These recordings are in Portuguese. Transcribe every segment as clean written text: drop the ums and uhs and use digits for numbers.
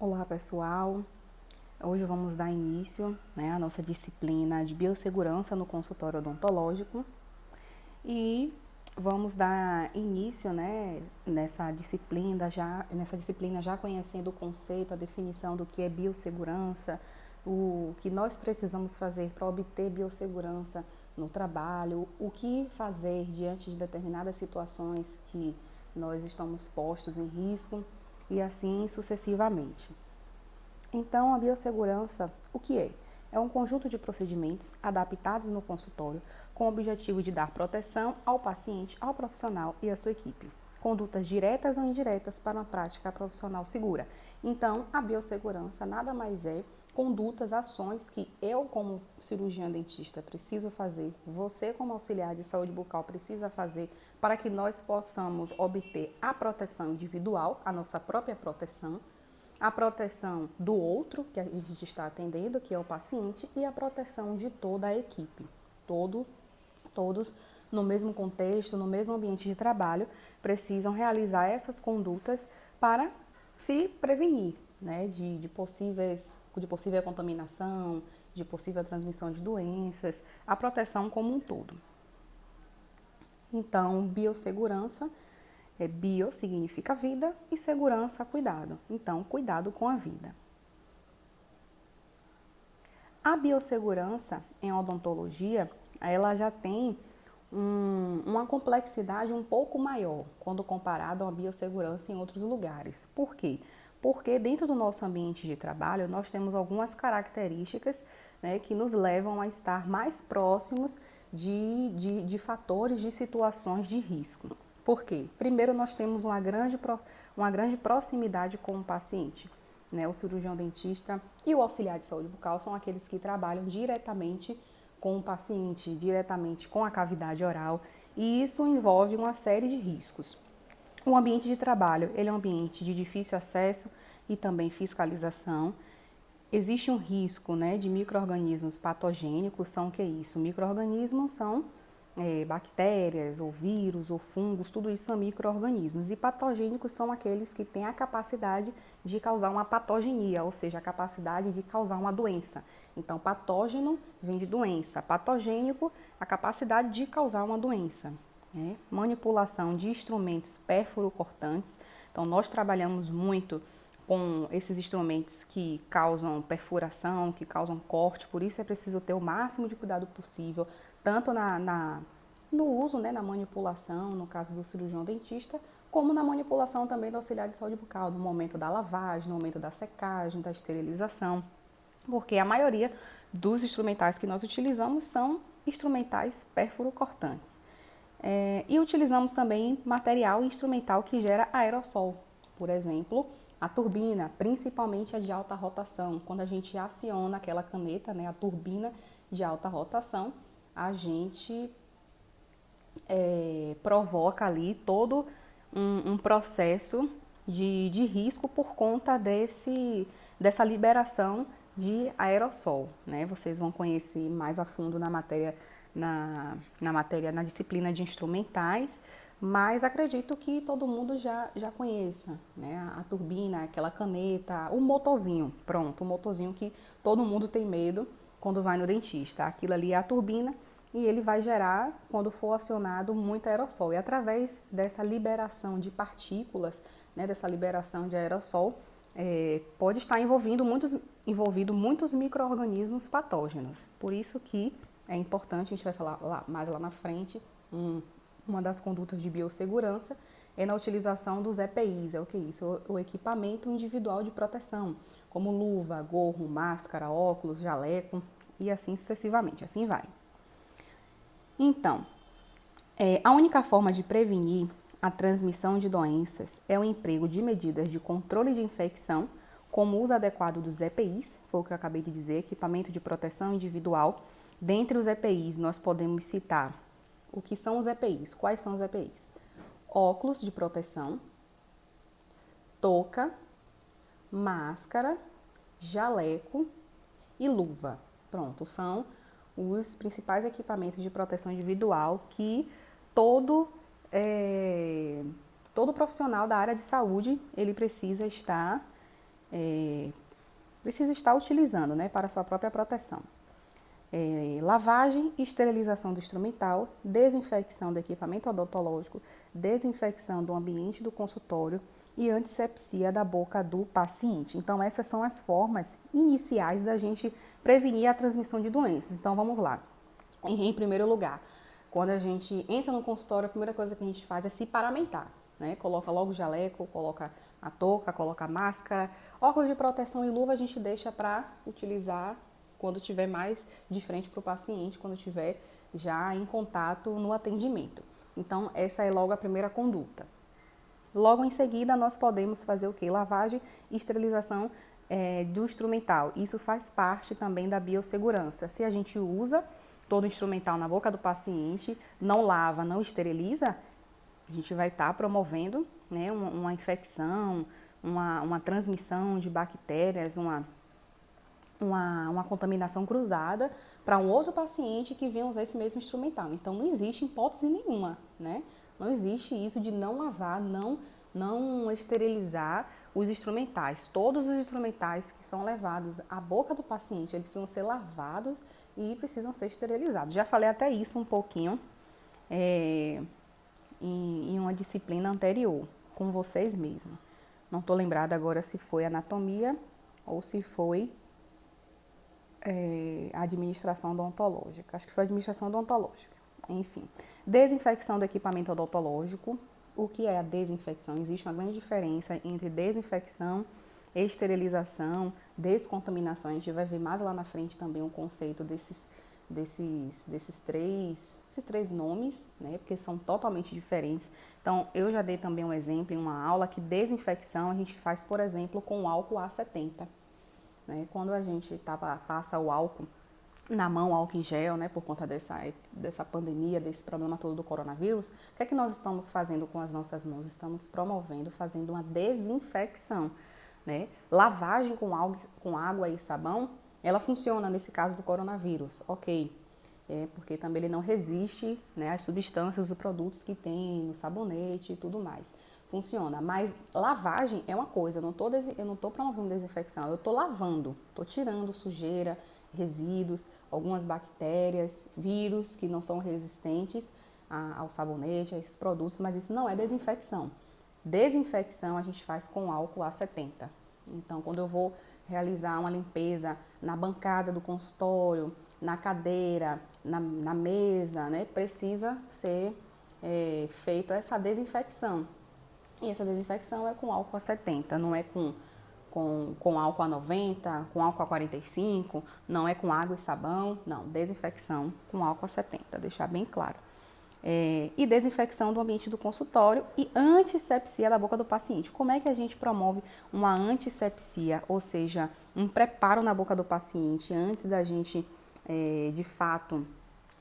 Olá pessoal, hoje vamos dar início à nossa disciplina de biossegurança no consultório odontológico e vamos dar início nessa disciplina já conhecendo o conceito, a definição do que é biossegurança, o que nós precisamos fazer para obter biossegurança no trabalho, o que fazer diante de determinadas situações que nós estamos postos em risco e assim sucessivamente. Então, a biossegurança, o que é? É um conjunto de procedimentos adaptados no consultório com o objetivo de dar proteção ao paciente, ao profissional e à sua equipe. Condutas diretas ou indiretas para uma prática profissional segura. Então, a biossegurança nada mais é condutas, ações que eu, como cirurgião dentista, preciso fazer, você, como auxiliar de saúde bucal, precisa fazer para que nós possamos obter a proteção individual, a nossa própria proteção, a proteção do outro, que a gente está atendendo, que é o paciente, e a proteção de toda a equipe. Todos no mesmo contexto, no mesmo ambiente de trabalho, precisam realizar essas condutas para se prevenir de possível contaminação, de possível transmissão de doenças, a proteção como um todo. Então, biossegurança bio significa vida e segurança, cuidado. Então, cuidado com a vida. A biossegurança em odontologia, ela já tem uma complexidade um pouco maior quando comparado à biossegurança em outros lugares. Por quê? Porque dentro do nosso ambiente de trabalho, nós temos algumas características que nos levam a estar mais próximos de fatores, de situações de risco. Por quê? Primeiro, nós temos uma grande proximidade com o paciente. O cirurgião dentista e o auxiliar de saúde bucal são aqueles que trabalham diretamente com o paciente, diretamente com a cavidade oral, e isso envolve uma série de riscos. O ambiente de trabalho, ele é um ambiente de difícil acesso e também fiscalização. Existe um risco de micro-organismos patogênicos. São o que é isso? Micro-organismos são bactérias, ou vírus, ou fungos, tudo isso são micro-organismos. E patogênicos são aqueles que têm a capacidade de causar uma patogenia, ou seja, a capacidade de causar uma doença. Então, patógeno vem de doença, patogênico, a capacidade de causar uma doença. Manipulação de instrumentos pérfuro-cortantes. Então, nós trabalhamos muito com esses instrumentos que causam perfuração, que causam corte, por isso é preciso ter o máximo de cuidado possível, tanto no uso, na manipulação, no caso do cirurgião dentista, como na manipulação também do auxiliar de saúde bucal, no momento da lavagem, no momento da secagem, da esterilização, porque a maioria dos instrumentais que nós utilizamos são instrumentais pérfuro-cortantes. E utilizamos também material instrumental que gera aerossol, por exemplo, a turbina, principalmente a de alta rotação. Quando a gente aciona aquela caneta, a turbina de alta rotação, a gente provoca ali todo um processo de risco por conta dessa liberação de aerossol. Vocês vão conhecer mais a fundo na matéria, na disciplina de instrumentais, mas acredito que todo mundo já conheça, a turbina, aquela caneta, o motorzinho, pronto, o motorzinho que todo mundo tem medo quando vai no dentista. Aquilo ali é a turbina e ele vai gerar, quando for acionado, muito aerossol. E através dessa liberação de partículas, dessa liberação de aerossol, pode estar envolvido muitos micro-organismos patógenos. Por isso que é importante, a gente vai falar mais lá na frente, uma das condutas de biossegurança é na utilização dos EPIs, é o que é isso? O equipamento individual de proteção, como luva, gorro, máscara, óculos, jaleco e assim sucessivamente, assim vai. Então, a única forma de prevenir a transmissão de doenças é o emprego de medidas de controle de infecção, como o uso adequado dos EPIs, foi o que eu acabei de dizer, equipamento de proteção individual. Dentre os EPIs, nós podemos citar o que são os EPIs. Quais são os EPIs? Óculos de proteção, touca, máscara, jaleco e luva. Pronto, são os principais equipamentos de proteção individual que todo profissional da área de saúde ele precisa estar precisa estar utilizando, né, para a sua própria proteção. Lavagem e esterilização do instrumental, desinfecção do equipamento odontológico, desinfecção do ambiente do consultório e antissepsia da boca do paciente. Então, essas são as formas iniciais da gente prevenir a transmissão de doenças. Então, vamos lá. Em primeiro lugar, quando a gente entra no consultório, a primeira coisa que a gente faz é se paramentar, né? Coloca logo o jaleco, coloca a touca, coloca a máscara. Óculos de proteção e luva a gente deixa para utilizar quando estiver mais de frente para o paciente, quando estiver já em contato no atendimento. Então, essa é logo a primeira conduta. Logo em seguida, nós podemos fazer o quê? Lavagem e esterilização do instrumental. Isso faz parte também da biossegurança. Se a gente usa todo o instrumental na boca do paciente, não lava, não esteriliza, a gente vai estar promovendo, né, uma infecção, uma transmissão de bactérias, uma contaminação cruzada para um outro paciente que venha usar esse mesmo instrumental. Então, não existe hipótese nenhuma, né? Não existe isso de não lavar, não esterilizar os instrumentais. Todos os instrumentais que são levados à boca do paciente, eles precisam ser lavados e precisam ser esterilizados. Já falei até isso um pouquinho em uma disciplina anterior, com vocês mesmos. Não estou lembrada agora se foi anatomia ou se foi administração odontológica. Acho que foi administração odontológica. Enfim, desinfecção do equipamento odontológico. O que é a desinfecção? Existe uma grande diferença entre desinfecção, esterilização, descontaminação. A gente vai ver mais lá na frente também o conceito desses três nomes, né? Porque são totalmente diferentes. Então, eu já dei também um exemplo em uma aula que desinfecção a gente faz, por exemplo, com o álcool A70. Né? Quando a gente passa o álcool na mão, álcool em gel, né, por conta dessa pandemia, desse problema todo do coronavírus, o que é que nós estamos fazendo com as nossas mãos? Estamos promovendo, fazendo uma desinfecção, né? Lavagem com água e sabão, ela funciona nesse caso do coronavírus, ok. Porque também ele não resiste, né, às substâncias, os produtos que tem no sabonete e tudo mais. Funciona, mas lavagem é uma coisa, eu não estou promovendo desinfecção, eu estou lavando, estou tirando sujeira, resíduos, algumas bactérias, vírus que não são resistentes ao sabonete, a esses produtos, mas isso não é desinfecção. Desinfecção a gente faz com álcool A70. Então, quando eu vou realizar uma limpeza na bancada do consultório, na cadeira, na mesa, né, precisa ser feita essa desinfecção. E essa desinfecção é com álcool A70, não é com álcool A90, com álcool A45, não é com água e sabão, não, desinfecção com álcool A70, deixar bem claro. E desinfecção do ambiente do consultório e antissepsia da boca do paciente. Como é que a gente promove uma antissepsia, ou seja, um preparo na boca do paciente antes da gente, de fato,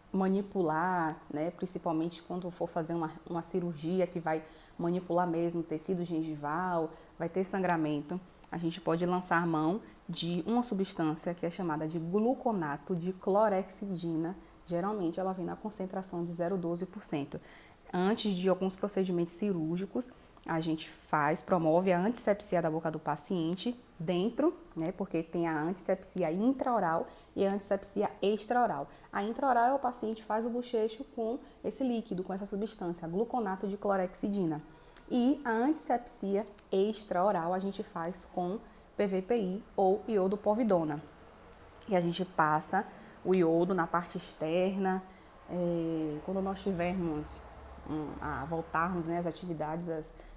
manipular, né, principalmente quando for fazer uma cirurgia que vai manipular mesmo tecido gengival, vai ter sangramento, a gente pode lançar mão de uma substância que é chamada de gluconato de clorexidina. Geralmente ela vem na concentração de 0,12%. Antes de alguns procedimentos cirúrgicos, a gente promove a antissepsia da boca do paciente dentro, né, porque tem a antissepsia intraoral e a antissepsia extraoral. A intraoral é o paciente faz o bochecho com esse líquido, com essa substância, gluconato de clorexidina. E a antissepsia extraoral a gente faz com PVPI ou iodopovidona. E a gente passa o iodo na parte externa. Quando nós tivermos a voltarmos, né, às atividades,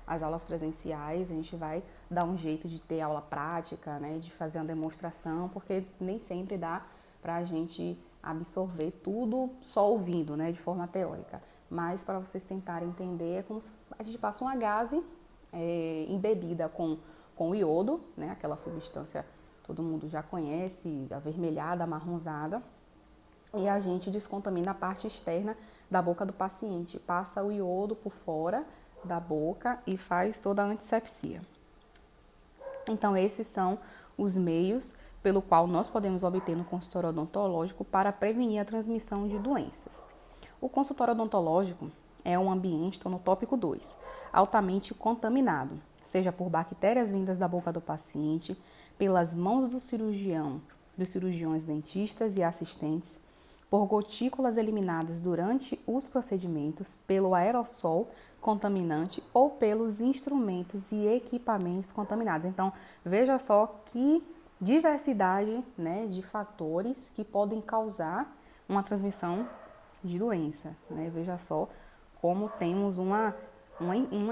às aulas presenciais, a gente vai dar um jeito de ter aula prática, né, de fazer uma demonstração, porque nem sempre dá para a gente absorver tudo só ouvindo, né, de forma teórica. Mas para vocês tentarem entender, é como se a gente passa uma gaze embebida com o iodo, né, aquela substância que todo mundo já conhece, avermelhada, amarronzada, e a gente descontamina a parte externa da boca do paciente, passa o iodo por fora da boca e faz toda a antissepsia. Então, esses são os meios pelo qual nós podemos obter no consultório odontológico para prevenir a transmissão de doenças. O consultório odontológico é um ambiente, estou no tópico 2, altamente contaminado. seja por bactérias vindas da boca do paciente, pelas mãos do cirurgião, dos cirurgiões dentistas e assistentes, por gotículas eliminadas durante os procedimentos, pelo aerossol contaminante ou pelos instrumentos e equipamentos contaminados. Então, veja só que diversidade, né, de fatores que podem causar uma transmissão de doença, né? Veja só como temos uma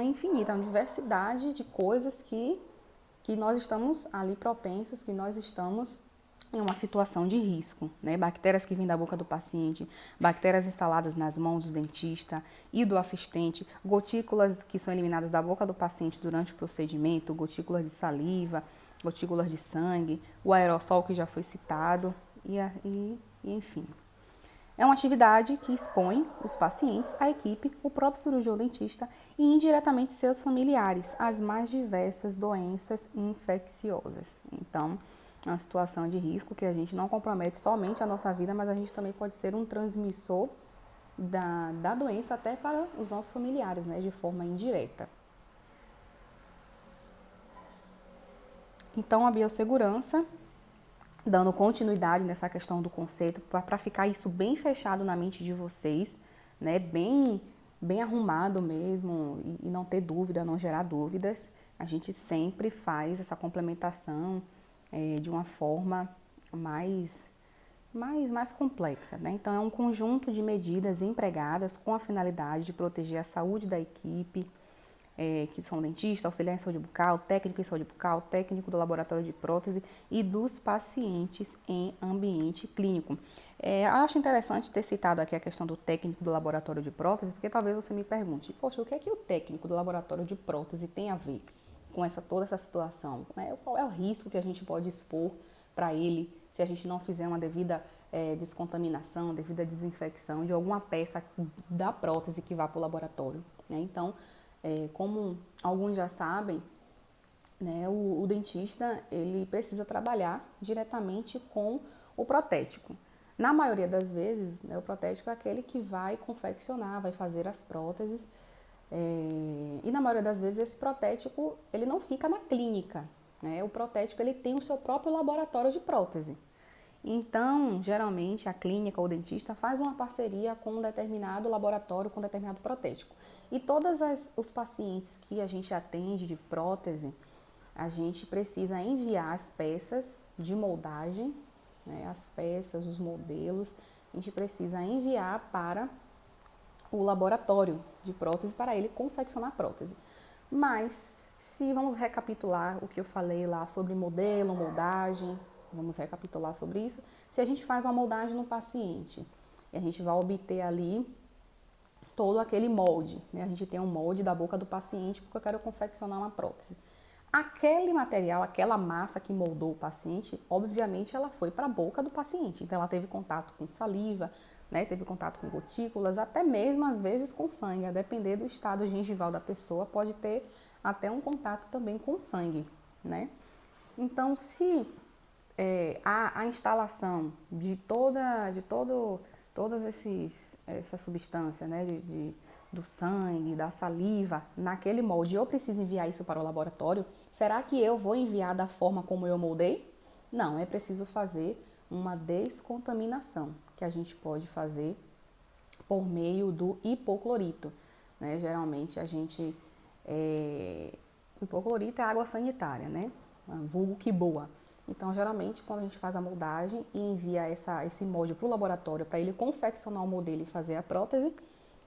infinita, uma diversidade de coisas que nós estamos ali propensos, que nós estamos em uma situação de risco, né? Bactérias que vêm da boca do paciente, bactérias instaladas nas mãos do dentista e do assistente, gotículas que são eliminadas da boca do paciente durante o procedimento, gotículas de saliva, gotículas de sangue, o aerossol que já foi citado e enfim. É uma atividade que expõe os pacientes, a equipe, o próprio cirurgião dentista e indiretamente seus familiares às mais diversas doenças infecciosas. Então, é uma situação de risco que a gente não compromete somente a nossa vida, mas a gente também pode ser um transmissor da doença até para os nossos familiares, né, de forma indireta. Então, a biossegurança, dando continuidade nessa questão do conceito, para ficar isso bem fechado na mente de vocês, né, bem arrumado mesmo, e não ter dúvida, não gerar dúvidas, a gente sempre faz essa complementação de uma forma mais complexa, né? Então, é um conjunto de medidas empregadas com a finalidade de proteger a saúde da equipe, que são dentista, auxiliar em saúde bucal, técnico em saúde bucal, técnico do laboratório de prótese e dos pacientes em ambiente clínico. Acho interessante ter citado aqui a questão do técnico do laboratório de prótese, porque talvez você me pergunte, poxa, o que é que o técnico do laboratório de prótese tem a ver com toda essa situação? Qual é o risco que a gente pode expor para ele se a gente não fizer uma devida descontaminação, devida desinfecção de alguma peça da prótese que vá para o laboratório, né? Então, como alguns já sabem, né, o dentista ele precisa trabalhar diretamente com o protético. Na maioria das vezes, né, o protético é aquele que vai confeccionar, vai fazer as próteses, e na maioria das vezes esse protético ele não fica na clínica, né? O protético ele tem o seu próprio laboratório de prótese. Então, geralmente, a clínica ou o dentista faz uma parceria com um determinado laboratório, com um determinado protético. E todos os pacientes que a gente atende de prótese, a gente precisa enviar as peças de moldagem, né, as peças, os modelos, a gente precisa enviar para o laboratório de prótese para ele confeccionar a prótese. Mas, se vamos recapitular o que eu falei lá sobre modelo, moldagem, vamos recapitular sobre isso. Se a gente faz uma moldagem no paciente, e a gente vai obter ali todo aquele molde, né? A gente tem um molde da boca do paciente porque eu quero confeccionar uma prótese. Aquele material, aquela massa que moldou o paciente, obviamente ela foi para a boca do paciente. Então ela teve contato com saliva, né? Teve contato com gotículas, até mesmo às vezes com sangue. A depender do estado gengival da pessoa, pode ter até um contato também com sangue, né? Então, se a instalação de todas essa substância, né, do sangue, da saliva, naquele molde, eu preciso enviar isso para o laboratório, será que eu vou enviar da forma como eu moldei? Não, é preciso fazer uma descontaminação, que a gente pode fazer por meio do hipoclorito, né? Geralmente a gente... O hipoclorito é água sanitária, né? Vulgo que boa. Então, geralmente, quando a gente faz a moldagem e envia esse molde para o laboratório para ele confeccionar o modelo e fazer a prótese,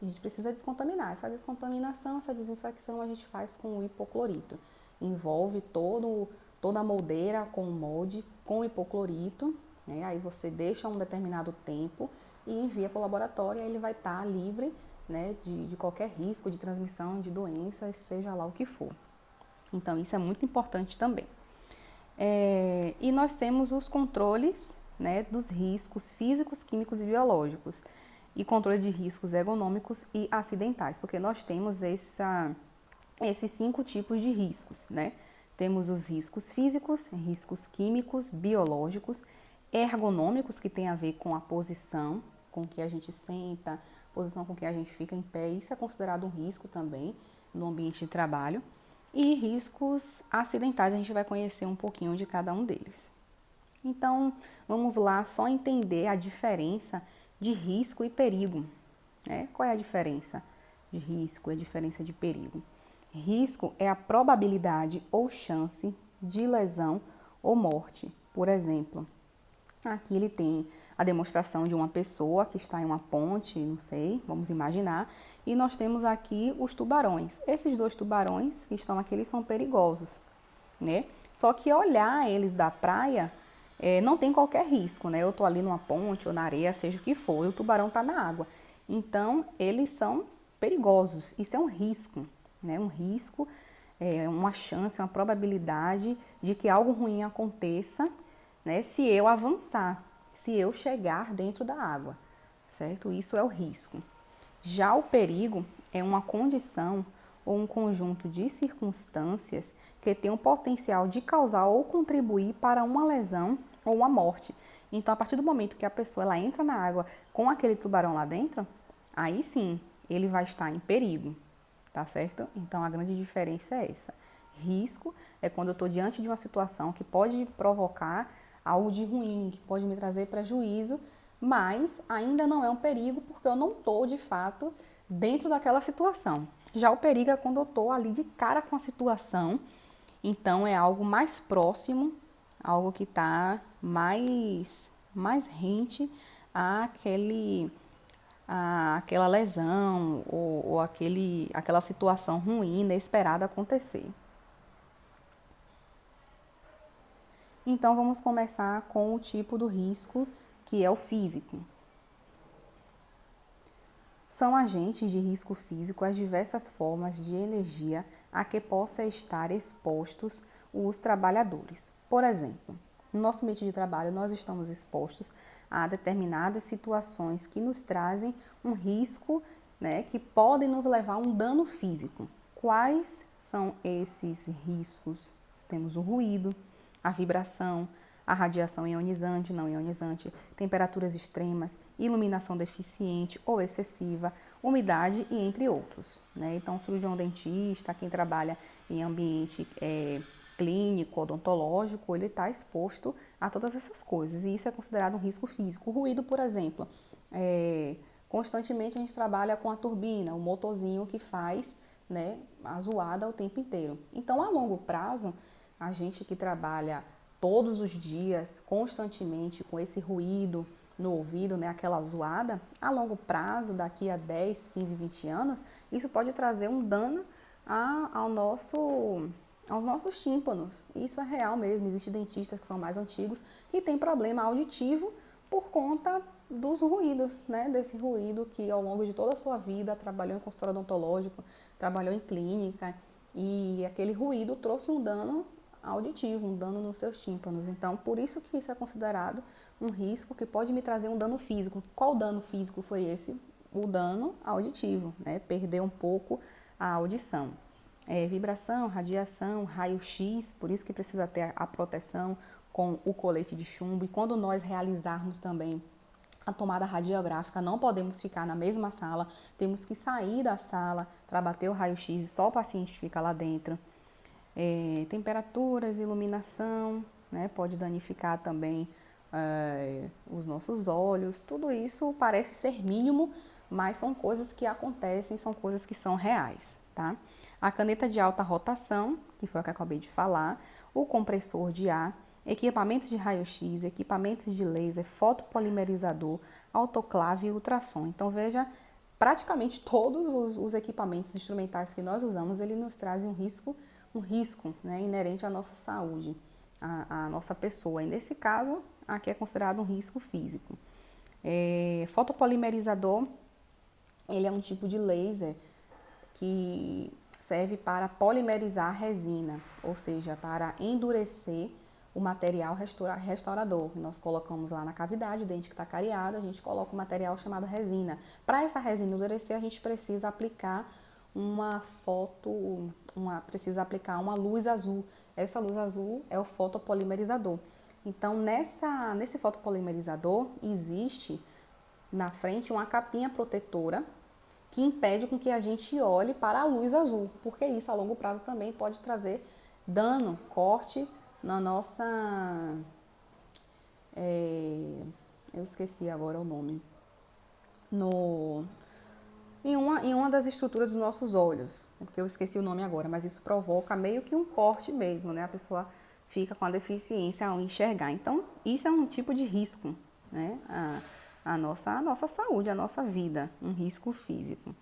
a gente precisa descontaminar. Essa descontaminação, essa desinfecção a gente faz com o hipoclorito. Envolve toda a moldeira com o molde, com o hipoclorito, né? Aí você deixa um determinado tempo e envia para o laboratório e ele vai estar livre, né, de qualquer risco de transmissão de doenças, seja lá o que for. Então, isso é muito importante também. E nós temos os controles, né, dos riscos físicos, químicos e biológicos e controle de riscos ergonômicos e acidentais, porque nós temos esses 5 tipos de riscos, né? Temos os riscos físicos, riscos químicos, biológicos, ergonômicos, que tem a ver com a posição com que a gente senta, posição com que a gente fica em pé, isso é considerado um risco também no ambiente de trabalho. E riscos acidentais, a gente vai conhecer um pouquinho de cada um deles. Então, vamos lá só entender a diferença de risco e perigo. Qual é a diferença de risco e a diferença de perigo? Risco é a probabilidade ou chance de lesão ou morte. Por exemplo, aqui ele tem a demonstração de uma pessoa que está em uma ponte, não sei, vamos imaginar, e nós temos aqui os tubarões. Esses dois tubarões que estão aqui, eles são perigosos, né? Só que olhar eles da praia não tem qualquer risco, né? Eu tô ali numa ponte ou na areia, seja o que for, e o tubarão tá na água. Então, eles são perigosos. Isso é um risco, né? Um risco é uma chance, uma probabilidade de que algo ruim aconteça, né? Se eu avançar, se eu chegar dentro da água, certo? Isso é o risco. Já o perigo é uma condição ou um conjunto de circunstâncias que tem o potencial de causar ou contribuir para uma lesão ou uma morte. Então, a partir do momento que a pessoa ela entra na água com aquele tubarão lá dentro, aí sim, ele vai estar em perigo, tá certo? Então, a grande diferença é essa. Risco é quando eu estou diante de uma situação que pode provocar algo de ruim, que pode me trazer prejuízo, mas ainda não é um perigo porque eu não estou, de fato, dentro daquela situação. Já o perigo é quando eu estou ali de cara com a situação, então é algo mais próximo, algo que está mais rente àquela lesão ou aquela situação ruim, inesperada acontecer. Então vamos começar com o tipo do risco, que é o físico. São agentes de risco físico as diversas formas de energia a que possa estar expostos os trabalhadores. Por exemplo, no nosso ambiente de trabalho, nós estamos expostos a determinadas situações que nos trazem um risco, né, que podem nos levar a um dano físico. Quais são esses riscos? Temos o ruído, a vibração, a radiação ionizante, não ionizante, temperaturas extremas, iluminação deficiente ou excessiva, umidade e entre outros, né? Então, o cirurgião dentista, quem trabalha em ambiente clínico, odontológico, ele está exposto a todas essas coisas e isso é considerado um risco físico. O ruído, por exemplo, constantemente a gente trabalha com a turbina, o motorzinho que faz, né, a zoada o tempo inteiro. Então, a longo prazo, a gente que trabalha todos os dias, constantemente, com esse ruído no ouvido, né, aquela zoada, a longo prazo, daqui a 10, 15, 20 anos, isso pode trazer um dano aos nossos tímpanos. Isso é real mesmo, existem dentistas que são mais antigos que têm problema auditivo por conta dos ruídos, né, desse ruído que ao longo de toda a sua vida trabalhou em consultório odontológico, trabalhou em clínica e aquele ruído trouxe um dano auditivo, um dano nos seus tímpanos. Então, por isso que isso é considerado um risco que pode me trazer um dano físico. Qual dano físico foi esse? O dano auditivo, né? Perder um pouco a audição. Vibração, radiação, raio-x, por isso que precisa ter a proteção com o colete de chumbo. E quando nós realizarmos também a tomada radiográfica, não podemos ficar na mesma sala, temos que sair da sala para bater o raio-x e só o paciente fica lá dentro. Temperaturas, iluminação, né, pode danificar também os nossos olhos. Tudo isso parece ser mínimo, mas são coisas que acontecem, são coisas que são reais, tá? A caneta de alta rotação, que foi o que eu acabei de falar, o compressor de ar, equipamentos de raio-x, equipamentos de laser, fotopolimerizador, autoclave e ultrassom. Então veja, praticamente todos os equipamentos instrumentais que nós usamos, ele nos trazem um risco, né, inerente à nossa saúde, à nossa pessoa. E nesse caso, aqui é considerado um risco físico. Fotopolimerizador, ele é um tipo de laser que serve para polimerizar a resina, ou seja, para endurecer o material restaurador. Nós colocamos lá na cavidade, o dente que está cariado, a gente coloca um material chamado resina. Para essa resina endurecer, a gente precisa aplicar precisa aplicar uma luz azul. Essa luz azul é o fotopolimerizador. Então, nesse fotopolimerizador, existe na frente uma capinha protetora que impede com que a gente olhe para a luz azul, porque isso a longo prazo também pode trazer dano, corte na nossa... eu esqueci agora o nome. No, em uma das estruturas dos nossos olhos, porque eu esqueci o nome agora, mas isso provoca meio que um corte mesmo, né? A pessoa fica com a deficiência ao enxergar. Então, isso é um tipo de risco, né? A nossa saúde, a nossa vida, um risco físico.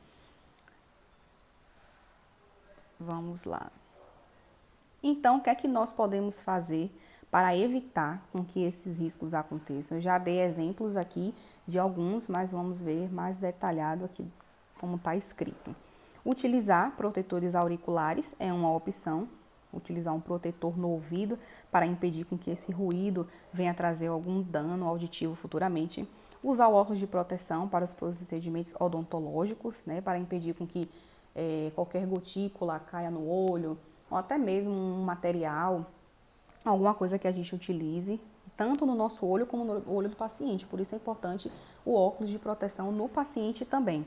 Vamos lá. Então, o que é que nós podemos fazer para evitar com que esses riscos aconteçam? Eu já dei exemplos aqui de alguns, mas vamos ver mais detalhado aqui como está escrito. Utilizar protetores auriculares é uma opção. Utilizar um protetor no ouvido para impedir com que esse ruído venha trazer algum dano auditivo futuramente. Usar o óculos de proteção para os procedimentos odontológicos, né, para impedir com que qualquer gotícula caia no olho, ou até mesmo um material, alguma coisa que a gente utilize, tanto no nosso olho como no olho do paciente. Por isso é importante o óculos de proteção no paciente também.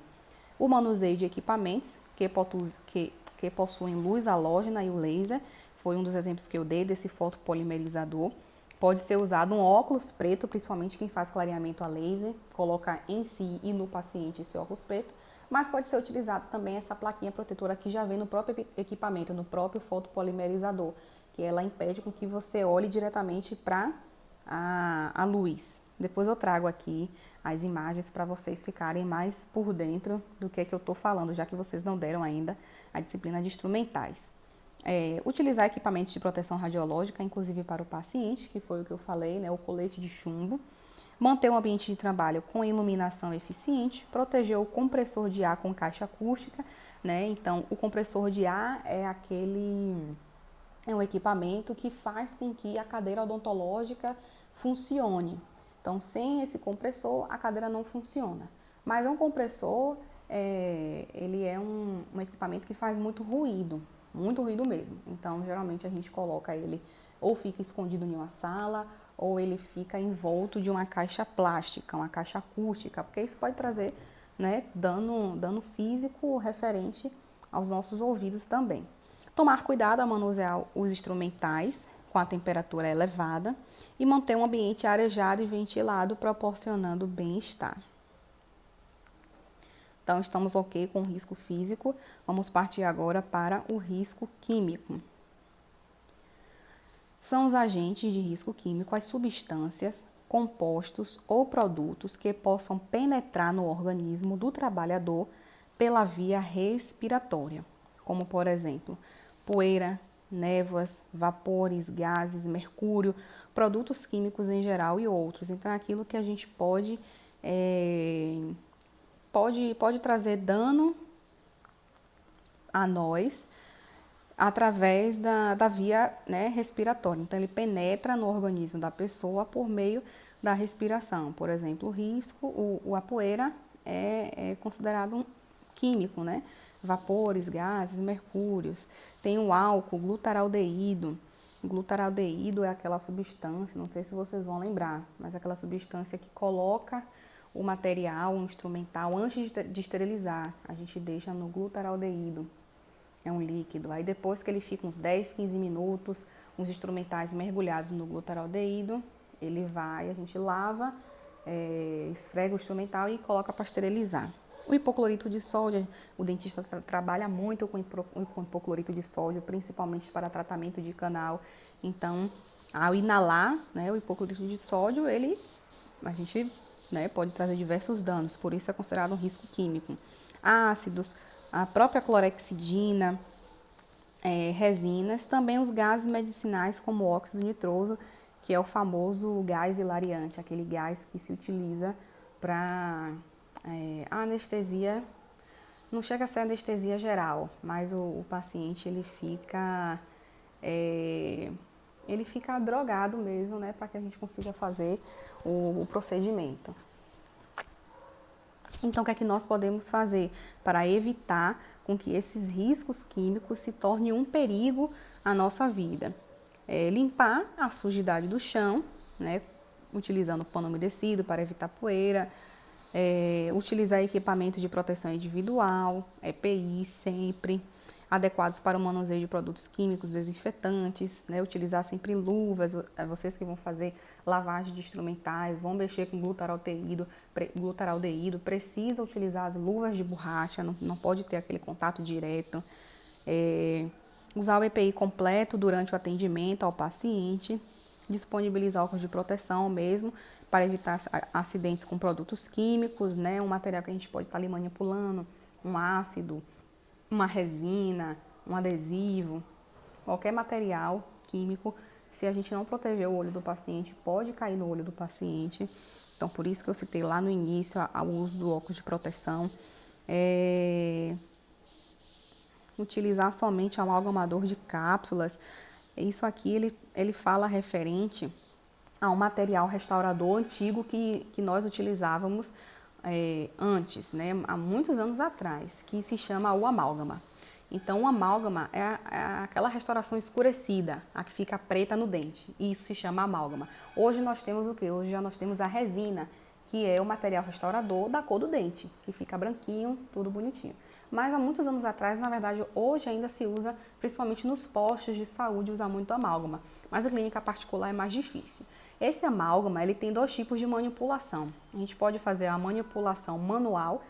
O manuseio de equipamentos que possuem luz halógena e o laser, foi um dos exemplos que eu dei desse fotopolimerizador. Pode ser usado um óculos preto, principalmente quem faz clareamento a laser, coloca em si e no paciente esse óculos preto, mas pode ser utilizado também essa plaquinha protetora que já vem no próprio equipamento, no próprio fotopolimerizador, que ela impede com que você olhe diretamente para a luz. Depois eu trago aqui as imagens para vocês ficarem mais por dentro do que é que eu estou falando, já que vocês não deram ainda a disciplina de instrumentais. Utilizar equipamentos de proteção radiológica, inclusive para o paciente, que foi o que eu falei, né, o colete de chumbo. Manter um ambiente de trabalho com iluminação eficiente, proteger o compressor de ar com caixa acústica, né? Então, o compressor de ar é um equipamento que faz com que a cadeira odontológica funcione. Então, sem esse compressor, a cadeira não funciona. Mas um compressor, ele é um equipamento que faz muito ruído mesmo. Então, geralmente a gente coloca ele ou fica escondido em uma sala, ou ele fica envolto de uma caixa plástica, uma caixa acústica, porque isso pode trazer, né, dano físico referente aos nossos ouvidos também. Tomar cuidado ao manusear os instrumentais com a temperatura elevada e manter um ambiente arejado e ventilado, proporcionando bem-estar. Então, estamos ok com o risco físico, vamos partir agora para o risco químico. São os agentes de risco químico, as substâncias, compostos ou produtos que possam penetrar no organismo do trabalhador pela via respiratória, como por exemplo, poeira, névoas, vapores, gases, mercúrio, produtos químicos em geral e outros. Então, é aquilo que a gente pode trazer dano a nós através da via, né, respiratória. Então, ele penetra no organismo da pessoa por meio da respiração. Por exemplo, a poeira é considerado um químico, né? Vapores, gases, mercúrios. Tem o álcool, glutaraldeído. O glutaraldeído é aquela substância, não sei se vocês vão lembrar, mas é aquela substância que coloca o material, o instrumental, antes de esterilizar. A gente deixa no glutaraldeído. É um líquido. Aí depois que ele fica uns 10, 15 minutos, os instrumentais mergulhados no glutaraldeído, a gente lava, esfrega o instrumental e coloca para esterilizar. O hipoclorito de sódio, o dentista trabalha muito com hipoclorito de sódio, principalmente para tratamento de canal. Então, ao inalar, né, o hipoclorito de sódio, a gente, né, pode trazer diversos danos, por isso é considerado um risco químico. Ácidos, a própria clorexidina, resinas, também os gases medicinais como o óxido nitroso, que é o famoso gás hilariante, aquele gás que se utiliza para anestesia, não chega a ser anestesia geral, mas o paciente ele fica drogado mesmo, né, para que a gente consiga fazer o procedimento. Então, o que é que nós podemos fazer para evitar com que esses riscos químicos se tornem um perigo à nossa vida? Limpar a sujidade do chão, né, utilizando pano umedecido para evitar poeira, Utilizar equipamento de proteção individual, EPI sempre, adequados para o manuseio de produtos químicos desinfetantes, né? Utilizar sempre luvas, vocês que vão fazer lavagem de instrumentais, vão mexer com glutaraldeído, precisa utilizar as luvas de borracha, não pode ter aquele contato direto. Usar o EPI completo durante o atendimento ao paciente, disponibilizar óculos de proteção mesmo, para evitar acidentes com produtos químicos, né? Um material que a gente pode estar ali manipulando, um ácido, uma resina, um adesivo, qualquer material químico, se a gente não proteger o olho do paciente, pode cair no olho do paciente. Então, por isso que eu citei lá no início o uso do óculos de proteção. Utilizar somente amalgamador de cápsulas. Isso aqui ele fala referente a um material restaurador antigo que nós utilizávamos antes, né, há muitos anos atrás, que se chama o amálgama. Então, o amálgama é aquela restauração escurecida, a que fica preta no dente. Isso se chama amálgama. Hoje nós temos o quê? Hoje já nós temos a resina, que é o material restaurador da cor do dente, que fica branquinho, tudo bonitinho. Mas há muitos anos atrás, na verdade, hoje ainda se usa, principalmente nos postos de saúde, usa muito amálgama. Mas a clínica particular é mais difícil. Esse amálgama, ele tem dois tipos de manipulação. A gente pode fazer a manipulação manual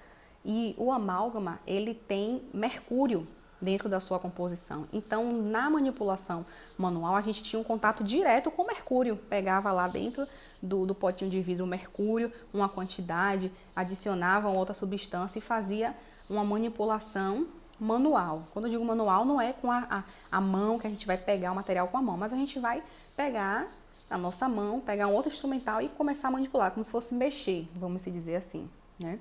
e o amálgama, ele tem mercúrio dentro da sua composição. Então, na manipulação manual, a gente tinha um contato direto com o mercúrio. Pegava lá dentro do potinho de vidro o mercúrio, uma quantidade, adicionava outra substância e fazia uma manipulação manual. Quando eu digo manual, não é com a mão que a gente vai pegar o material com a mão, mas a gente vai pegar a nossa mão, pegar um outro instrumental e começar a manipular, como se fosse mexer, vamos se dizer assim, né?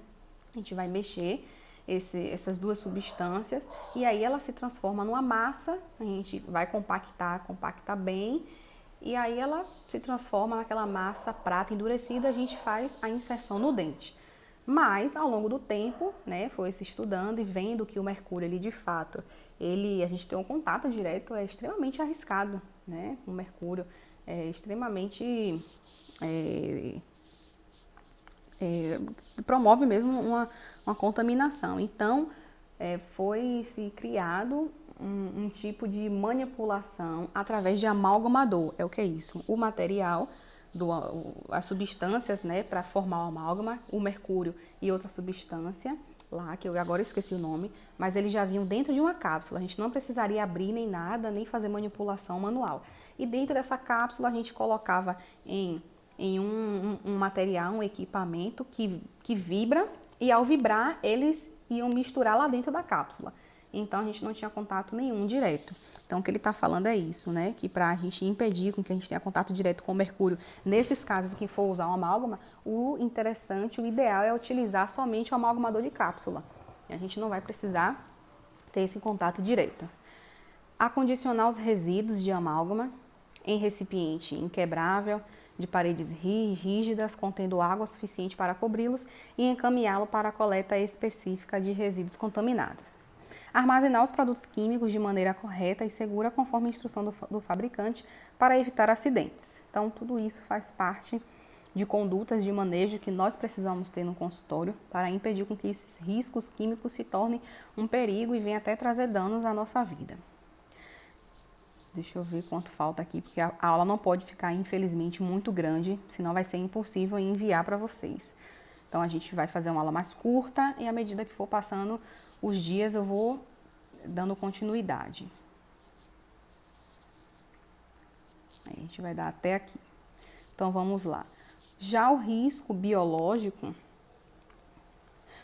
A gente vai mexer essas duas substâncias e aí ela se transforma numa massa, a gente vai compactar bem e aí ela se transforma naquela massa prata endurecida, a gente faz a inserção no dente. Mas ao longo do tempo, né, foi se estudando e vendo que o mercúrio, ele de fato, a gente tem um contato direto, é extremamente arriscado, né? O mercúrio é extremamente promove mesmo uma contaminação. Então, foi se criado um tipo de manipulação através de amalgamador. É o que é isso? O material, as substâncias, né, para formar o amálgama, o mercúrio e outra substância lá, que eu agora esqueci o nome, mas eles já vinham dentro de uma cápsula. A gente não precisaria abrir nem nada, nem fazer manipulação manual. E dentro dessa cápsula a gente colocava em um material, um equipamento que vibra, e ao vibrar eles iam misturar lá dentro da cápsula. Então a gente não tinha contato nenhum direto. Então o que ele está falando é isso, né? Que para a gente impedir com que a gente tenha contato direto com o mercúrio, nesses casos que for usar um amálgama, o interessante, o ideal é utilizar somente o amalgamador de cápsula. E a gente não vai precisar ter esse contato direto. Acondicionar os resíduos de amálgama em recipiente inquebrável, de paredes rígidas, contendo água suficiente para cobri-los e encaminhá-lo para a coleta específica de resíduos contaminados. Armazenar os produtos químicos de maneira correta e segura conforme a instrução do fabricante para evitar acidentes. Então, tudo isso faz parte de condutas de manejo que nós precisamos ter no consultório para impedir com que esses riscos químicos se tornem um perigo e venham até trazer danos à nossa vida. Deixa eu ver quanto falta aqui, porque a aula não pode ficar, infelizmente, muito grande, senão vai ser impossível enviar para vocês. Então, a gente vai fazer uma aula mais curta e à medida que for passando os dias, eu vou dando continuidade. Aí a gente vai dar até aqui. Então, vamos lá. Já o risco biológico,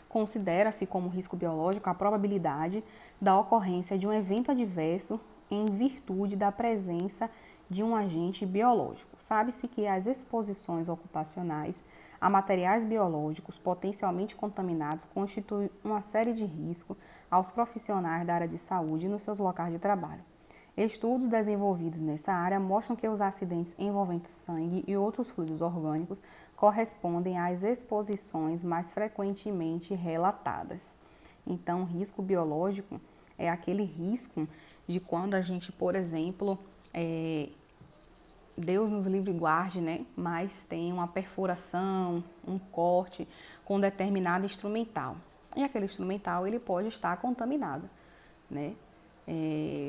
considera-se como risco biológico a probabilidade da ocorrência de um evento adverso em virtude da presença de um agente biológico. Sabe-se que as exposições ocupacionais a materiais biológicos potencialmente contaminados constituem uma série de riscos aos profissionais da área de saúde nos seus locais de trabalho. Estudos desenvolvidos nessa área mostram que os acidentes envolvendo sangue e outros fluidos orgânicos correspondem às exposições mais frequentemente relatadas. Então, risco biológico é aquele risco de quando a gente, por exemplo, Deus nos livre e guarde, né? Mas tem uma perfuração, um corte com determinado instrumental. E aquele instrumental ele pode estar contaminado, né?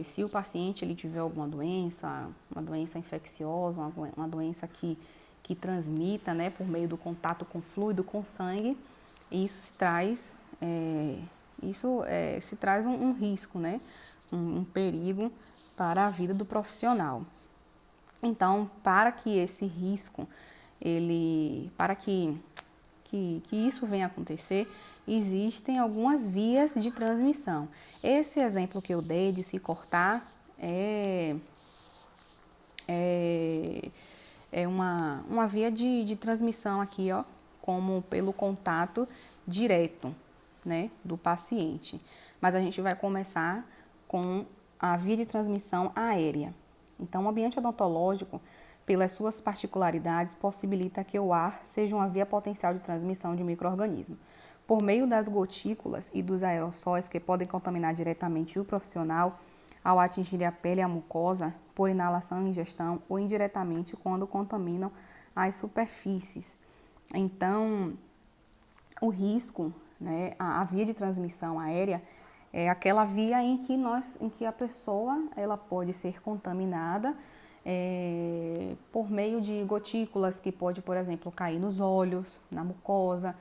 Se o paciente ele tiver alguma doença, uma doença infecciosa, uma doença que transmita, né, por meio do contato com fluido, com sangue, isso se traz um risco, né, um perigo para a vida do profissional. Então, para que esse risco, para que isso venha a acontecer, existem algumas vias de transmissão. Esse exemplo que eu dei de se cortar é uma via de transmissão aqui, ó, como pelo contato direto, né, do paciente. Mas a gente vai começar com a via de transmissão aérea. Então, o ambiente odontológico, pelas suas particularidades, possibilita que o ar seja uma via potencial de transmissão de micro-organismos. Por meio das gotículas e dos aerossóis que podem contaminar diretamente o profissional ao atingir a pele e a mucosa, por inalação, ingestão ou indiretamente quando contaminam as superfícies. Então, o risco, né, a via de transmissão aérea é aquela via em que a pessoa ela pode ser contaminada por meio de gotículas que pode, por exemplo, cair nos olhos, na mucosa,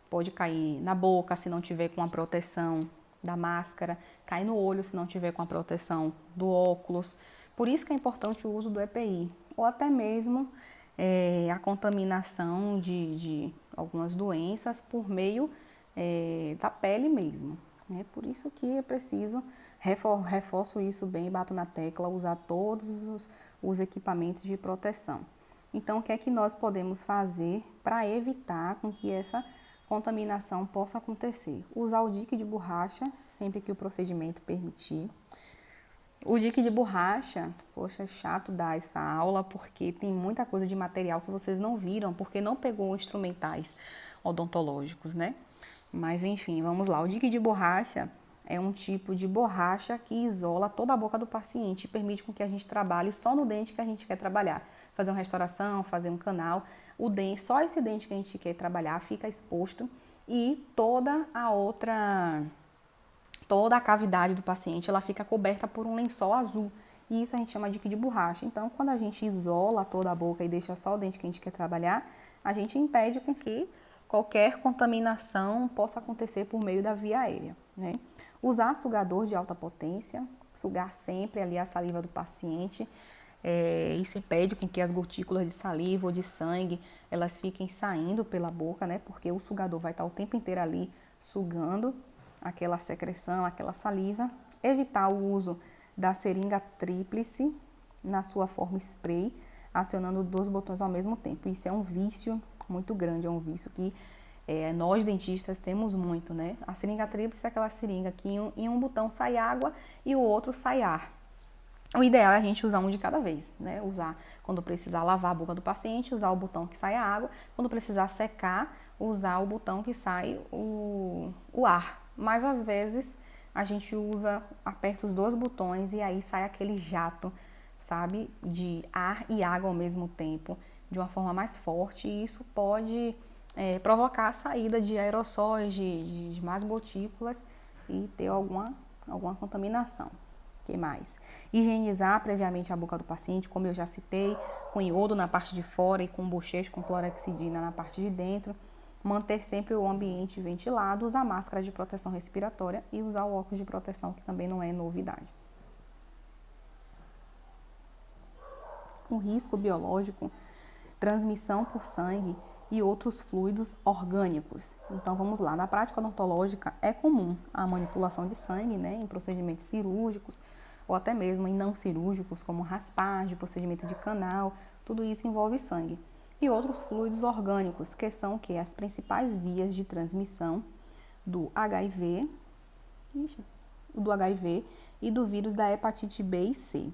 pode cair na boca se não tiver com a proteção da máscara, cair no olho se não tiver com a proteção do óculos. Por isso que é importante o uso do EPI, ou até mesmo a contaminação de algumas doenças por meio da pele mesmo. É por isso que é preciso, reforço isso bem, bato na tecla, usar todos os equipamentos de proteção. Então, o que é que nós podemos fazer para evitar com que essa contaminação possa acontecer? Usar o dique de borracha sempre que o procedimento permitir. O dique de borracha, poxa, é chato dar essa aula porque tem muita coisa de material que vocês não viram, porque não pegou instrumentais odontológicos, né? Mas enfim, vamos lá. O dique de borracha é um tipo de borracha que isola toda a boca do paciente e permite com que a gente trabalhe só no dente que a gente quer trabalhar. Fazer uma restauração, fazer um canal, o dente, só esse dente que a gente quer trabalhar fica exposto e toda a cavidade do paciente ela fica coberta por um lençol azul. E isso a gente chama de dique de borracha. Então, quando a gente isola toda a boca e deixa só o dente que a gente quer trabalhar, a gente impede com que qualquer contaminação possa acontecer por meio da via aérea, né? Usar sugador de alta potência, sugar sempre ali a saliva do paciente. Isso impede com que as gotículas de saliva ou de sangue elas fiquem saindo pela boca, né? Porque o sugador vai estar o tempo inteiro ali sugando aquela secreção, aquela saliva. Evitar o uso da seringa tríplice na sua forma spray, acionando 2 botões ao mesmo tempo. Isso é um vício muito grande, é um vício que nós dentistas temos muito, né? A seringa tríplice é aquela seringa que em um botão sai água e o outro sai ar. O ideal é a gente usar um de cada vez, né? Usar quando precisar lavar a boca do paciente, usar o botão que sai a água. Quando precisar secar, usar o botão que sai o ar. Mas às vezes a gente aperta os 2 botões e aí sai aquele jato, sabe? De ar e água ao mesmo tempo, de uma forma mais forte. E isso pode provocar a saída de aerossóis, de más gotículas e ter alguma contaminação. O que mais? Higienizar previamente a boca do paciente, como eu já citei, com iodo na parte de fora e com bochecho com clorexidina na parte de dentro. Manter sempre o ambiente ventilado, usar máscara de proteção respiratória e usar o óculos de proteção, que também não é novidade. O risco biológico, transmissão por sangue e outros fluidos orgânicos. Então vamos lá, na prática odontológica é comum a manipulação de sangue, né, em procedimentos cirúrgicos ou até mesmo em não cirúrgicos, como raspagem, procedimento de canal, tudo isso envolve sangue. E outros fluidos orgânicos, que são as principais vias de transmissão do HIV e do vírus da hepatite B e C.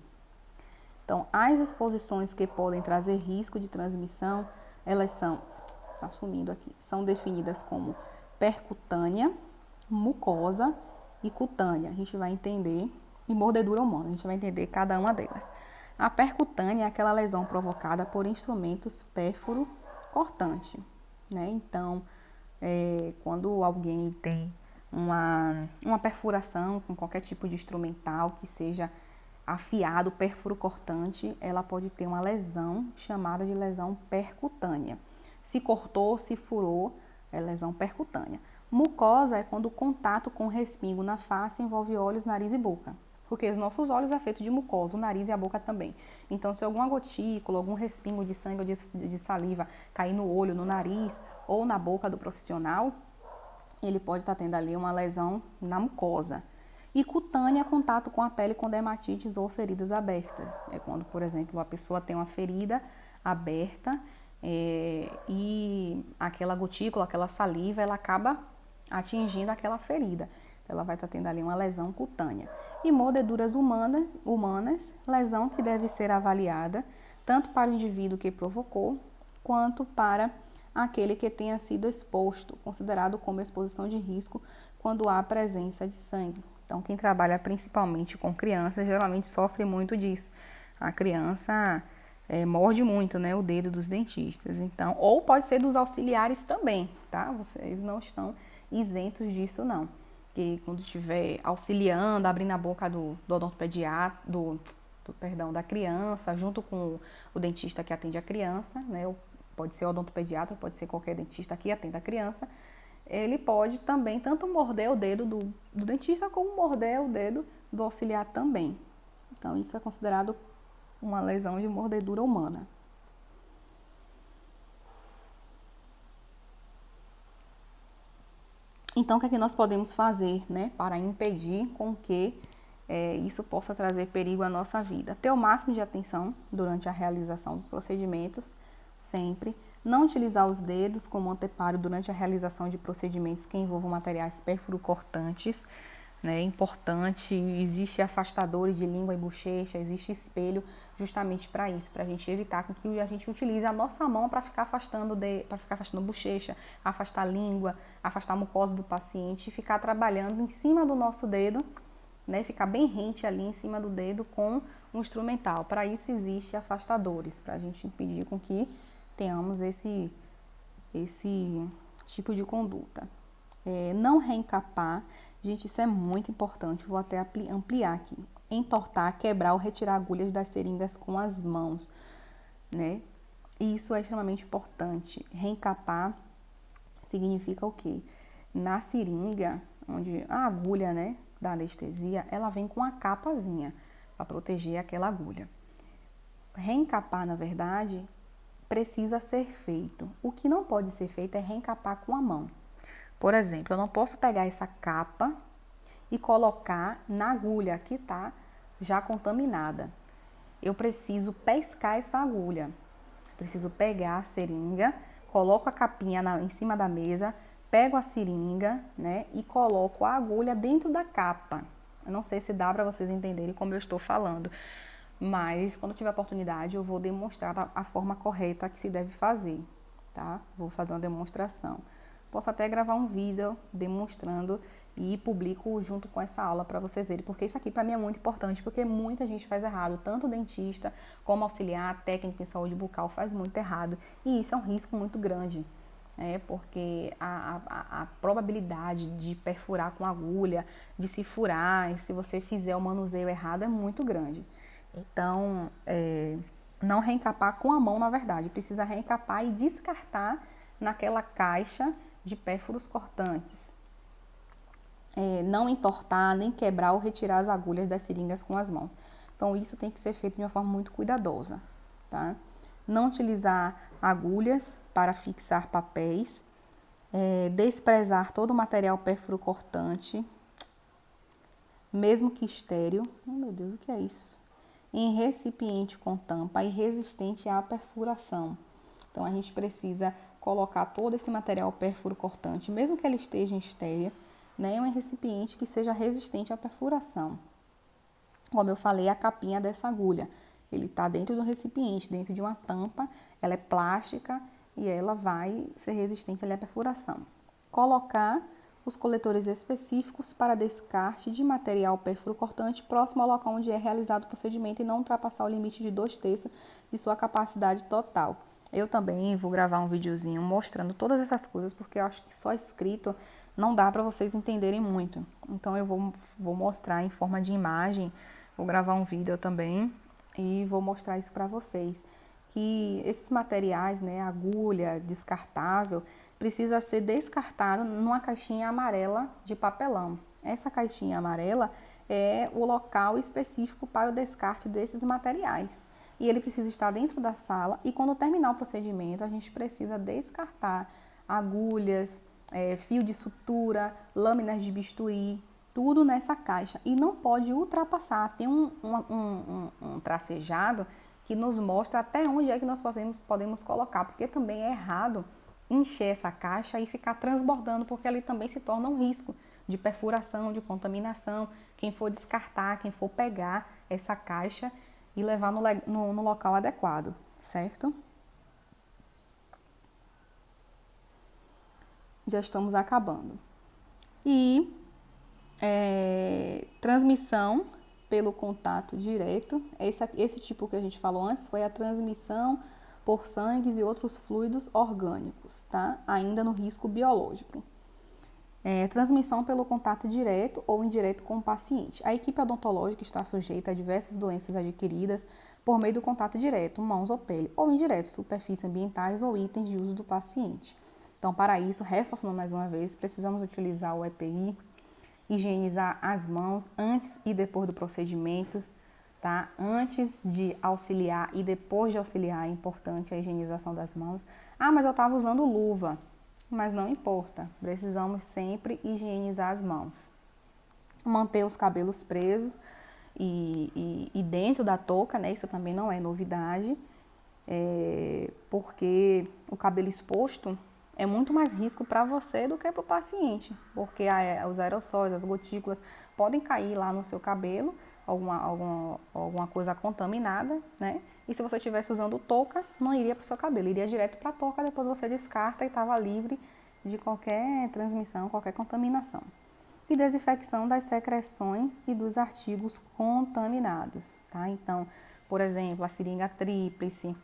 Então, as exposições que podem trazer risco de transmissão, elas são definidas como percutânea, mucosa e cutânea. A gente vai entender, e mordedura humana, a gente vai entender cada uma delas. A percutânea é aquela lesão provocada por instrumentos pérfuro cortante, né? Então, Quando alguém tem uma perfuração com qualquer tipo de instrumental que seja afiado, pérfuro cortante, ela pode ter uma lesão chamada de lesão percutânea. Se cortou, se furou, é lesão percutânea. Mucosa é quando o contato com o respingo na face envolve olhos, nariz e boca. Porque os nossos olhos é feito de mucosa, o nariz e a boca também. Então, se alguma gotícula, algum respingo de sangue ou de saliva cair no olho, no nariz ou na boca do profissional, ele pode estar tendo ali uma lesão na mucosa. E cutânea é contato com a pele com dermatites ou feridas abertas. É quando, por exemplo, a pessoa tem uma ferida aberta e aquela gotícula, aquela saliva, ela acaba atingindo aquela ferida. Ela vai estar tendo ali uma lesão cutânea. E mordeduras humanas, lesão que deve ser avaliada tanto para o indivíduo que provocou, quanto para aquele que tenha sido exposto, considerado como exposição de risco quando há presença de sangue. Então, quem trabalha principalmente com crianças geralmente sofre muito disso. A criança morde muito, né, o dedo dos dentistas. Então, ou pode ser dos auxiliares também, tá? Vocês não estão isentos disso, não. Que quando estiver auxiliando, abrindo a boca do odontopediatra, da criança, junto com o dentista que atende a criança, né? Pode ser odontopediatra, pode ser qualquer dentista que atenda a criança. Ele pode também tanto morder o dedo do dentista como morder o dedo do auxiliar também. Então, isso é considerado uma lesão de mordedura humana. Então, o que é que nós podemos fazer, né, para impedir com que isso possa trazer perigo à nossa vida? Ter o máximo de atenção durante a realização dos procedimentos, sempre. Não utilizar os dedos como anteparo durante a realização de procedimentos que envolvam materiais perfurocortantes, né? É importante, existe afastadores de língua e bochecha, existe espelho justamente para isso, para a gente evitar que a gente utilize a nossa mão para ficar afastando bochecha, afastar a língua, afastar a mucosa do paciente e ficar trabalhando em cima do nosso dedo, né? Ficar bem rente ali em cima do dedo com um instrumental. Para isso existe afastadores, para a gente impedir com que tenhamos esse tipo de conduta. Não reencapar, gente, isso é muito importante, vou até ampliar aqui. Entortar, quebrar ou retirar agulhas das seringas com as mãos, né? E isso é extremamente importante. Reencapar significa o quê? Na seringa, onde a agulha, né, da anestesia, ela vem com uma capazinha para proteger aquela agulha. Reencapar, na verdade, precisa ser feito. O que não pode ser feito é reencapar com a mão. Por exemplo, eu não posso pegar essa capa e colocar na agulha que está já contaminada. Eu preciso pescar essa agulha. Preciso pegar a seringa, coloco a capinha em cima da mesa, pego a seringa, né, e coloco a agulha dentro da capa. Eu não sei se dá para vocês entenderem como eu estou falando, mas quando tiver oportunidade eu vou demonstrar a forma correta que se deve fazer, tá? Vou fazer uma demonstração. Posso até gravar um vídeo demonstrando e publico junto com essa aula para vocês verem, porque isso aqui para mim é muito importante, porque muita gente faz errado, tanto dentista como auxiliar, técnico em saúde bucal faz muito errado, e isso é um risco muito grande, porque a probabilidade de perfurar com agulha, de se furar, e se você fizer o manuseio errado é muito grande. Então, não reencapar com a mão, na verdade, precisa reencapar e descartar naquela caixa de pérfuros cortantes. Não entortar, nem quebrar ou retirar as agulhas das seringas com as mãos. Então, isso tem que ser feito de uma forma muito cuidadosa, tá? Não utilizar agulhas para fixar papéis, desprezar todo o material pérfuro-cortante, mesmo que estéril. Oh, meu Deus, o que é isso? Em recipiente com tampa e resistente à perfuração. Então, a gente precisa colocar todo esse material pérfuro-cortante, mesmo que ele esteja em estéreo, né, em um recipiente que seja resistente à perfuração. Como eu falei, a capinha dessa agulha, ele está dentro do recipiente, dentro de uma tampa, ela é plástica e ela vai ser resistente à perfuração. Colocar os coletores específicos para descarte de material pérfuro-cortante próximo ao local onde é realizado o procedimento e não ultrapassar o limite de 2/3 de sua capacidade total. Eu também vou gravar um videozinho mostrando todas essas coisas, porque eu acho que só escrito não dá para vocês entenderem muito. Então eu vou mostrar em forma de imagem, vou gravar um vídeo também e vou mostrar isso para vocês. Que esses materiais, né, agulha, descartável, precisa ser descartado numa caixinha amarela de papelão. Essa caixinha amarela é o local específico para o descarte desses materiais. E ele precisa estar dentro da sala e quando terminar o procedimento, a gente precisa descartar agulhas, fio de sutura, lâminas de bisturi, tudo nessa caixa. E não pode ultrapassar. Tem um tracejado que nos mostra até onde é que nós podemos colocar, porque também é errado encher essa caixa e ficar transbordando, porque ali também se torna um risco de perfuração, de contaminação. Quem for descartar, quem for pegar essa caixa e levar no local adequado, certo? Já estamos acabando. E transmissão pelo contato direto. Esse tipo que a gente falou antes foi a transmissão por sangues e outros fluidos orgânicos, tá? Ainda no risco biológico. Transmissão pelo contato direto ou indireto com o paciente. A equipe odontológica está sujeita a diversas doenças adquiridas por meio do contato direto, mãos ou pele, ou indireto, superfícies ambientais ou itens de uso do paciente. Então, para isso, reforçando mais uma vez, precisamos utilizar o EPI, higienizar as mãos antes e depois do procedimento, tá? Antes de auxiliar e depois de auxiliar é importante a higienização das mãos. Ah, mas eu estava usando luva. Mas não importa, precisamos sempre higienizar as mãos. Manter os cabelos presos e dentro da touca, né? Isso também não é novidade, porque o cabelo exposto é muito mais risco para você do que para o paciente, porque os aerossóis, as gotículas podem cair lá no seu cabelo, alguma coisa contaminada, né? E se você estivesse usando touca, não iria para o seu cabelo, iria direto para a touca, depois você descarta e estava livre de qualquer transmissão, qualquer contaminação. E desinfecção das secreções e dos artigos contaminados, tá? Então, por exemplo, a seringa tríplice,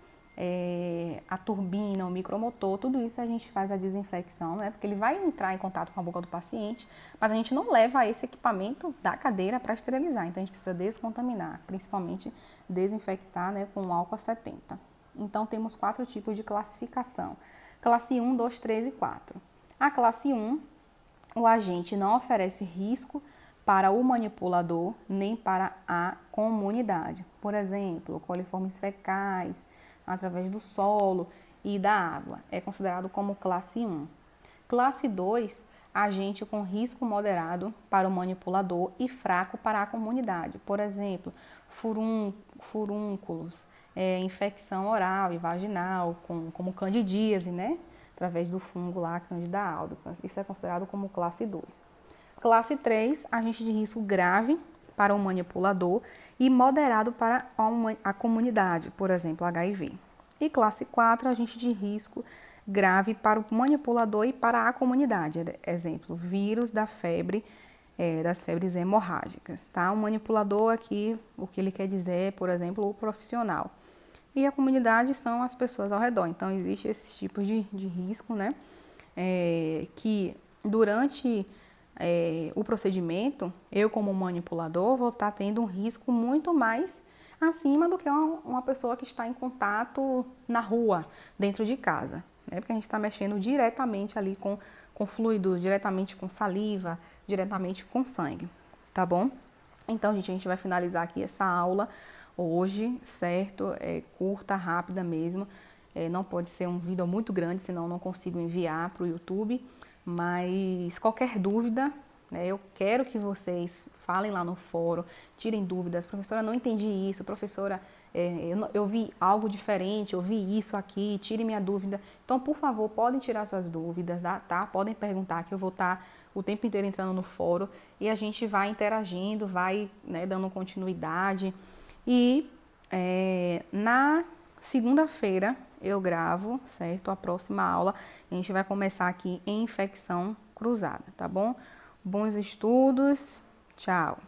a turbina, o micromotor, tudo isso a gente faz a desinfecção, né? Porque ele vai entrar em contato com a boca do paciente, mas a gente não leva esse equipamento da cadeira para esterilizar, então a gente precisa descontaminar, principalmente desinfectar, né, com álcool 70. Então temos 4 tipos de classificação: classe 1, 2, 3 e 4. A classe 1, o agente não oferece risco para o manipulador nem para a comunidade. Por exemplo, coliformes fecais, através do solo e da água. É considerado como classe 1. Classe 2, agente com risco moderado para o manipulador e fraco para a comunidade. Por exemplo, furúnculos, infecção oral e vaginal, como candidíase, né? Através do fungo lá, Candida albicans. Isso é considerado como classe 2. Classe 3, agente de risco grave para o manipulador e moderado para a comunidade, por exemplo, HIV. E classe 4, agente de risco grave para o manipulador e para a comunidade, exemplo, vírus da febre, das febres hemorrágicas, tá? O manipulador aqui, o que ele quer dizer é, por exemplo, o profissional. E a comunidade são as pessoas ao redor, então existe esses tipos de risco, né? Que durante o procedimento, eu como manipulador vou estar tendo um risco muito mais acima do que uma pessoa que está em contato na rua, dentro de casa, né? Porque a gente está mexendo diretamente ali com fluidos, diretamente com saliva, diretamente com sangue, tá bom? Então, gente, a gente vai finalizar aqui essa aula hoje, certo? Curta, rápida mesmo. Não pode ser um vídeo muito grande, senão eu não consigo enviar para o YouTube. Mas qualquer dúvida, né, eu quero que vocês falem lá no fórum, tirem dúvidas. Professora, não entendi isso. Professora, eu vi algo diferente, eu vi isso aqui, tire minha dúvida. Então, por favor, podem tirar suas dúvidas, tá? Podem perguntar, que eu vou estar o tempo inteiro entrando no fórum e a gente vai interagindo, vai, né, dando continuidade. E na segunda-feira eu gravo, certo? A próxima aula a gente vai começar aqui em infecção cruzada, tá bom? Bons estudos, tchau!